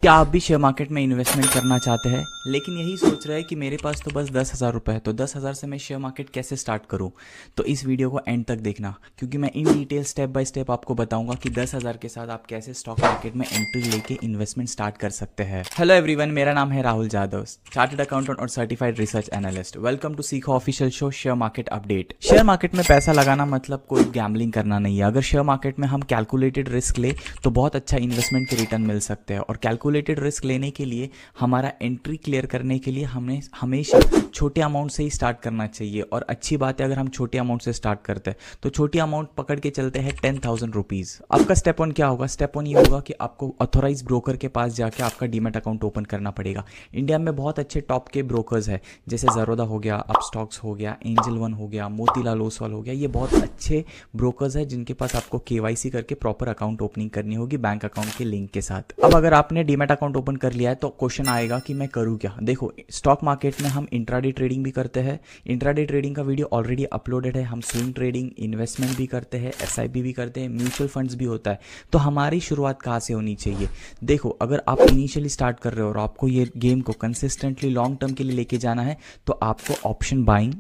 क्या आप भी शेयर मार्केट में इन्वेस्टमेंट करना चाहते हैं लेकिन यही सोच रहे हैं कि मेरे पास तो बस 10,000 रुपये है, तो 10,000 से मैं शेयर मार्केट कैसे स्टार्ट करूं? तो इस वीडियो को एंड तक देखना, क्योंकि मैं इन डिटेल स्टेप बाय स्टेप आपको बताऊंगा कि 10,000 के साथ आप कैसे स्टॉक मार्केट में एंट्री लेके इन्वेस्टमेंट स्टार्ट कर सकते हैं। हेलो एवरीवन, मेरा नाम है राहुल जाधव, चार्टर्ड अकाउंटेंट और certified research analyst. Welcome to Seekho official show share market update. Share market में पैसा लगाना मतलब कोई गैम्बलिंग करना नहीं है। अगर शेयर मार्केट में हम कैलकुलेटेड रिस्क ले तो बहुत अच्छा इन्वेस्टमेंट के रिटर्न मिल सकते हैं। और कैलकुलेटेड रिस्क लेने के लिए हमारा एंट्री क्लियर करने के लिए हमें हमेशा छोटे अमाउंट से ही स्टार्ट करना चाहिए। और अच्छी बात है अगर हम छोटे अमाउंट से स्टार्ट करते हैं तो छोटी अमाउंट पकड़ के चलते हैं 10,000 रुपीज़। आपका स्टेप वन क्या होगा? स्टेप वन ये होगा कि आपको ऑथोराइज ब्रोकर के पास जाके आपका डीमैट अकाउंट ओपन करना पड़ेगा। इंडिया में बहुत अच्छे टॉप के ब्रोकर्स है, जैसे ज़रोदा हो गया, अपस्टॉक्स हो गया, एंजल वन हो गया, मोतीलाल ओसवाल हो गया। ये बहुत अच्छे ब्रोकर्स है जिनके पास आपको केवाईसी करके प्रॉपर अकाउंट ओपनिंग करनी होगी बैंक अकाउंट के लिंक के साथ। अब अगर आपने डीमैट अकाउंट ओपन कर लिया है तो क्वेश्चन आएगा कि मैं करूँ क्या? देखो, स्टॉक मार्केट में हम इंट्राडे ट्रेडिंग भी करते हैं। इंट्राडे ट्रेडिंग का वीडियो ऑलरेडी अपलोडेड है। हम स्विंग ट्रेडिंग, इन्वेस्टमेंट भी करते हैं, एसआईपी भी करते हैं, म्यूचुअल फंड्स भी होता है। तो हमारी शुरुआत कहाँ से होनी चाहिए? देखो, अगर आप इनिशियली स्टार्ट कर रहे हो और आपको ये गेम को कंसिस्टेंटली लॉन्ग टर्म के लिए लेके जाना है तो आपको ऑप्शन बाइंग,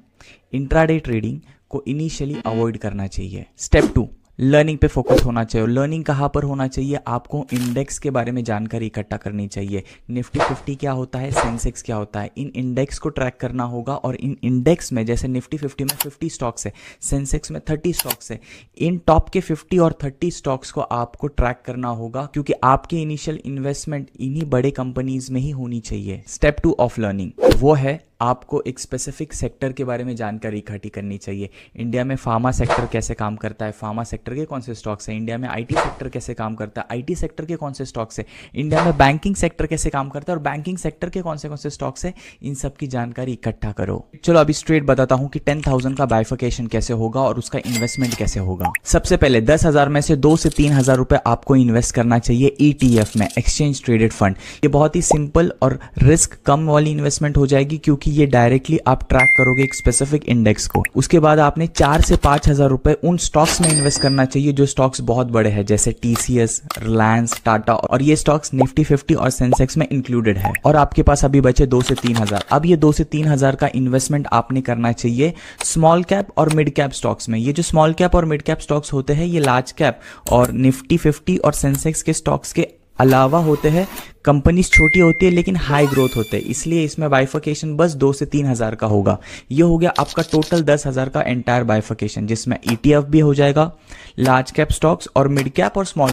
इंट्राडे ट्रेडिंग को इनिशियली अवॉइड करना चाहिए। स्टेप 2, लर्निंग पे फोकस होना चाहिए। लर्निंग कहाँ पर होना चाहिए? आपको इंडेक्स के बारे में जानकारी इकट्ठा करनी चाहिए। निफ्टी 50 क्या होता है, सेंसेक्स क्या होता है, इन इंडेक्स को ट्रैक करना होगा। और इन इंडेक्स में जैसे निफ्टी 50 में 50 स्टॉक्स है, सेंसेक्स में 30 स्टॉक्स है, इन टॉप के 50 और 30 स्टॉक्स को आपको ट्रैक करना होगा, क्योंकि आपकी इनिशियल इन्वेस्टमेंट इन्हीं बड़े कंपनीज में ही होनी चाहिए। स्टेप 2 ऑफ लर्निंग वो है आपको एक स्पेसिफिक सेक्टर के बारे में जानकारी इकट्ठी करनी चाहिए। इंडिया में फार्मा सेक्टर कैसे काम करता है, फार्मा सेक्टर के कौन से स्टॉक्स हैं। इंडिया में आईटी सेक्टर कैसे काम करता है, आईटी सेक्टर के कौन से स्टॉक्स हैं। इंडिया में बैंकिंग सेक्टर कैसे काम करता है और बैंकिंग सेक्टर के कौन से स्टॉक्स हैं। इन सब की जानकारी इकट्ठा करो। चलो अभी स्ट्रेट बताता हूं कि 10,000 का बाइफिकेशन कैसे होगा और उसका इन्वेस्टमेंट कैसे होगा। सबसे पहले 10,000 में से 2 से 3,000 रुपए आपको इन्वेस्ट करना चाहिए ईटीएफ में, एक्सचेंज ट्रेडेड फंड। ये बहुत ही सिंपल और रिस्क कम वाली इन्वेस्टमेंट हो जाएगी, क्योंकि ये डायरेक्टली आप ट्रैक करोगे एक स्पेसिफिक इंडेक्स को। उसके बाद आपने 4 से 5,000 रुपए उन स्टॉक्स में इन्वेस्ट करना चाहिए जो स्टॉक्स बहुत बड़े हैं, जैसे टीसीएस, रिलायंस, टाटा, और ये स्टॉक्स निफ्टी 50 और सेंसेक्स में इंक्लूडेड है। और आपके पास अभी बचे 2 से 3,000। अब ये 2 से 3,000 का इन्वेस्टमेंट आपने करना चाहिए स्मॉल कैप और मिड कैप स्टॉक्स में। ये जो स्मॉल कैप और मिड कैप स्टॉक्स होते हैं ये लार्ज कैप और निफ्टी 50 और सेंसेक्स के स्टॉक्स के अलावा होते हैं। कंपनीज छोटी होती है लेकिन हाई ग्रोथ होते हैं, इसलिए इसमें बाइफिकेशन बस 2 से 3,000 का होगा। ये हो गया आपका टोटल 10,000 का एंटायर बाइफिकेशन, जिसमें ईटीएफ भी हो जाएगा, लार्ज कैप स्टॉक्स और मिड कैप और स्मॉल